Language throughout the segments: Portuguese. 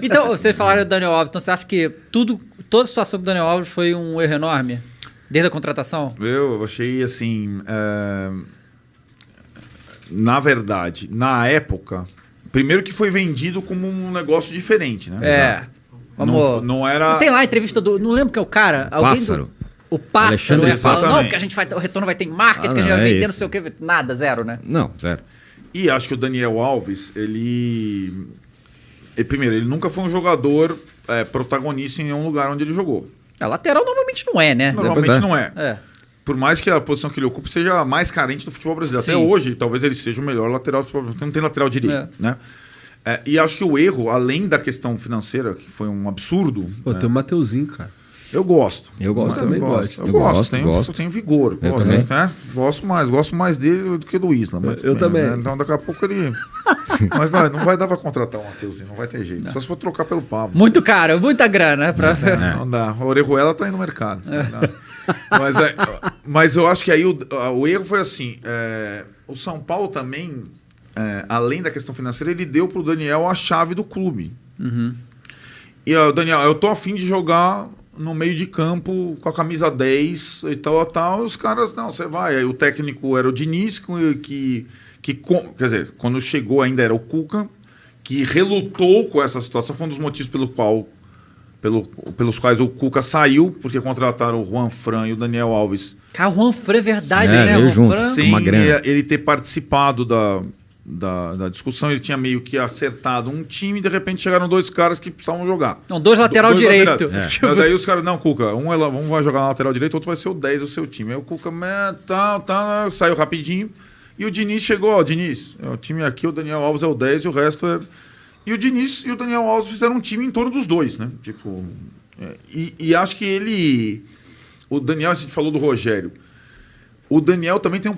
Então, vocês falaram do Daniel Alves, então você acha que toda a situação do Daniel Alves foi um erro enorme? Desde a contratação? Eu achei assim... Na verdade, na época... Primeiro que foi vendido como um negócio diferente, né? Exato. Vamos... Não era... Tem lá a entrevista do... Não lembro quem é o cara. Pássaro. O Pássaro. Alexandre Falando, não, porque a gente vai... O retorno vai ter em marketing, que a gente vai vender, não sei o quê. Nada, zero, né? Não, zero. E acho que o Daniel Alves, primeiro, ele nunca foi um jogador protagonista em nenhum lugar onde ele jogou. A lateral normalmente não é, né? Normalmente não é. É. Por mais que a posição que ele ocupe seja a mais carente do futebol brasileiro. Sim. Até hoje, talvez ele seja o melhor lateral do futebol brasileiro. Não tem lateral direito, né? E acho que o erro, além da questão financeira, que foi um absurdo... Pô, tem o Mateuzinho, cara. Eu gosto. Eu também gosto. Eu gosto. Tenho vigor. Gosto mais dele do que do Isla. Eu também. Né? Então daqui a pouco ele... Mas não vai dar pra contratar o Mateuzinho, não vai ter jeito. Não. Só se for trocar pelo Pablo. Muito caro, muita grana. Não dá. A Orejuela tá aí no mercado. Mas eu acho que aí o erro foi assim, o São Paulo também, além da questão financeira, ele deu pro Daniel a chave do clube. Uhum. E o Daniel, eu tô a fim de jogar no meio de campo com a camisa 10 e tal. E os caras, não, você vai. Aí o técnico era o Diniz, quer dizer, quando chegou ainda era o Cuca, que relutou com essa situação. Foi um dos motivos pelos quais o Cuca saiu, porque contrataram o Juan Fran e o Daniel Alves. Cara, o Juan Fran é verdade, né? O Juan Fran... Sem ele ter participado da discussão, ele tinha meio que acertado um time e de repente chegaram dois caras que precisavam jogar. Não, dois lateral direito. Daí os caras, não, Cuca, um vai jogar na lateral direito, outro vai ser o 10 do seu time. Aí o Cuca, saiu rapidinho. E o Diniz chegou, Diniz, o time aqui, o Daniel Alves é o 10 e o resto é... E o Diniz e o Daniel Alves fizeram um time em torno dos dois, né? Tipo, e acho que o Daniel, a gente falou do Rogério, o Daniel também tem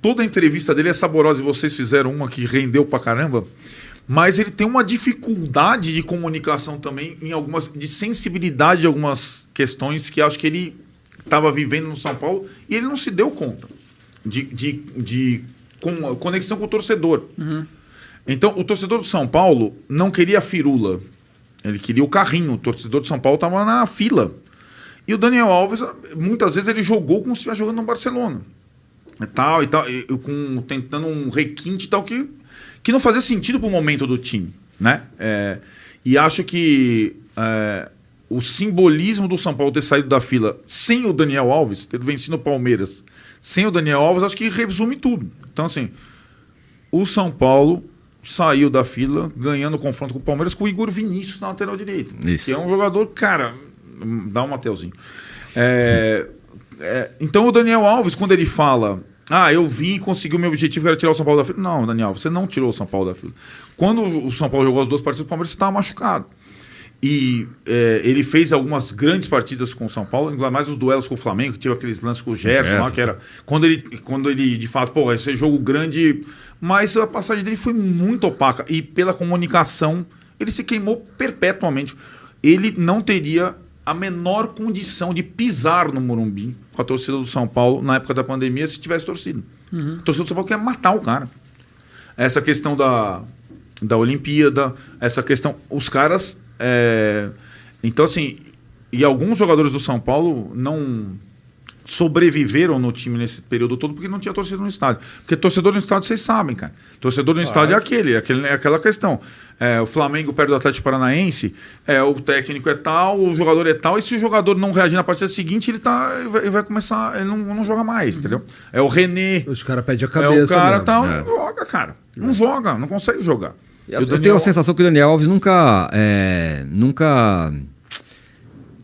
toda a entrevista dele é saborosa, e vocês fizeram uma que rendeu pra caramba, mas ele tem uma dificuldade de comunicação também, de sensibilidade em algumas questões que acho que ele estava vivendo no São Paulo e ele não se deu conta de conexão com o torcedor. Uhum. Então, o torcedor do São Paulo não queria a firula, ele queria o carrinho. O torcedor do São Paulo estava na fila. E o Daniel Alves, muitas vezes, ele jogou como se estivesse jogando no Barcelona. Tentando um requinte e tal, que não fazia sentido para o momento do time, né? E acho que o simbolismo do São Paulo ter saído da fila sem o Daniel Alves, ter vencido o Palmeiras sem o Daniel Alves, acho que resume tudo. Então, assim, o São Paulo saiu da fila ganhando o confronto com o Palmeiras com o Igor Vinícius na lateral direita. Isso. Que é um jogador, cara, dá um Mateuzinho. Então o Daniel Alves, quando ele fala, eu vim e consegui o meu objetivo, que era tirar o São Paulo da fila. Não, Daniel, você não tirou o São Paulo da fila. Quando o São Paulo jogou as duas partidas do Palmeiras, você estava machucado. E ele fez algumas grandes partidas com o São Paulo, ainda mais os duelos com o Flamengo, que tinha aqueles lances com o Gerson lá, que era quando ele de fato, esse jogo grande, mas a passagem dele foi muito opaca e pela comunicação ele se queimou perpetuamente. Ele não teria a menor condição de pisar no Morumbi com a torcida do São Paulo na época da pandemia se tivesse torcido. Uhum. A torcida do São Paulo quer matar o cara. Essa questão da Olimpíada, essa questão, os caras... Então, assim, e alguns jogadores do São Paulo não sobreviveram no time nesse período todo porque não tinha torcida no estádio. Porque torcedor no estádio, vocês sabem, cara. Torcedor no estádio é aquela questão. O Flamengo perde do Atlético Paranaense, o técnico é tal, o jogador é tal, e se o jogador não reagir na partida seguinte, ele vai começar, ele não joga mais, entendeu? É o René. Os caras pedem a cabeça. O cara tal, não joga, cara. Não joga, não consegue jogar. Eu tenho a sensação que o Daniel Alves nunca...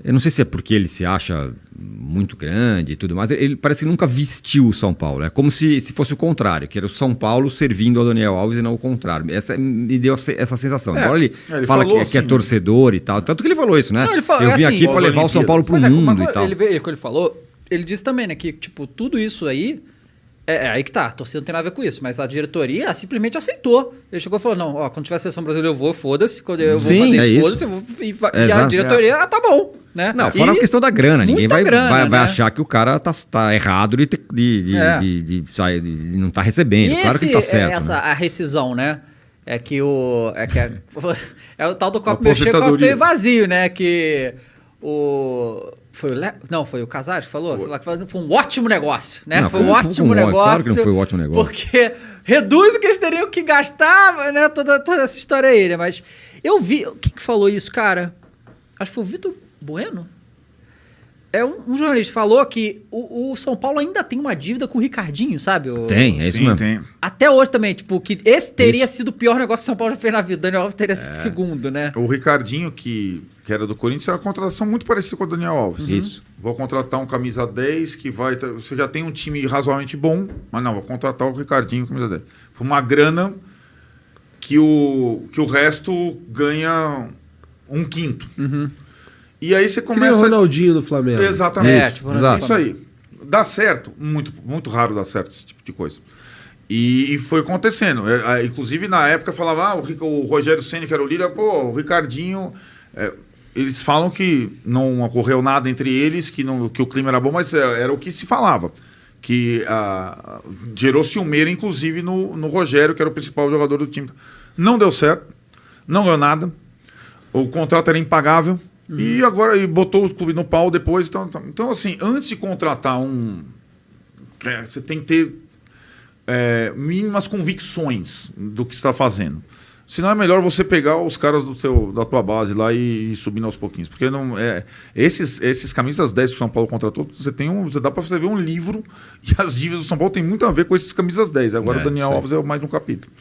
Eu não sei se é porque ele se acha muito grande e tudo mais. Ele parece que nunca vestiu o São Paulo. É como se fosse o contrário, que era o São Paulo servindo ao Daniel Alves e não o contrário. Me deu essa sensação. Agora ele fala que é torcedor e tal. Tanto que ele falou isso, né? Não, eu vim aqui para levar o São Paulo pro mundo e tal. Quando ele falou, ele disse também, né, que tipo, tudo isso aí... aí que tá, a torcida não tem nada a ver com isso, mas a diretoria simplesmente aceitou. Ele chegou e falou, não, quando tiver a seleção brasileira eu vou, foda-se, quando eu vou fazer isso, foda-se, eu vou... E a diretoria, tá bom, né? Não, fora a questão da grana, ninguém vai né? achar que o cara tá errado de não tá recebendo, claro que ele tá certo. A rescisão, né? É que o. É o tal do copo meio cheio, copo meio vazio, né? Que o. Foi o Não, foi o Casares que falou? Sei lá, que foi um ótimo negócio, né? Não, foi um ótimo negócio. Claro que não foi um ótimo negócio. Porque reduz o que eles teriam que gastar, né? Toda essa história aí, né? Mas eu vi. Quem que falou isso, cara? Acho que foi o Vitor Bueno. Um jornalista falou que o São Paulo ainda tem uma dívida com o Ricardinho, sabe? Tem, é isso mesmo. Tem. Até hoje também, tipo, que esse teria sido o pior negócio que o São Paulo já fez na vida. O Daniel Alves teria sido segundo, né? O Ricardinho, que era do Corinthians, é uma contratação muito parecida com o Daniel Alves. Isso. Vou contratar um camisa 10 que vai... Você já tem um time razoavelmente bom, mas não, vou contratar o Ricardinho camisa 10. Por uma grana que o resto ganha um quinto. E aí você começa... Que nem o Ronaldinho do Flamengo. Exatamente. Exato. Isso aí. Dá certo. Muito, muito raro dar certo esse tipo de coisa. E foi acontecendo. Inclusive, na época, falava o Rogério Ceni, que era o líder, o Ricardinho... eles falam que não ocorreu nada entre eles, que o clima era bom, mas era o que se falava. Que gerou ciumeira, inclusive, no Rogério, que era o principal jogador do time. Não deu certo. Não ganhou nada. O contrato era impagável. E agora botou o clube no pau depois. Então, assim, antes de contratar você tem que ter mínimas convicções do que está fazendo. Senão é melhor você pegar os caras da tua base lá e ir subindo aos pouquinhos. Porque esses camisas 10 que o São Paulo contratou, dá para você ver um livro e as dívidas do São Paulo tem muito a ver com esses camisas 10. Agora o Daniel Alves é mais um capítulo.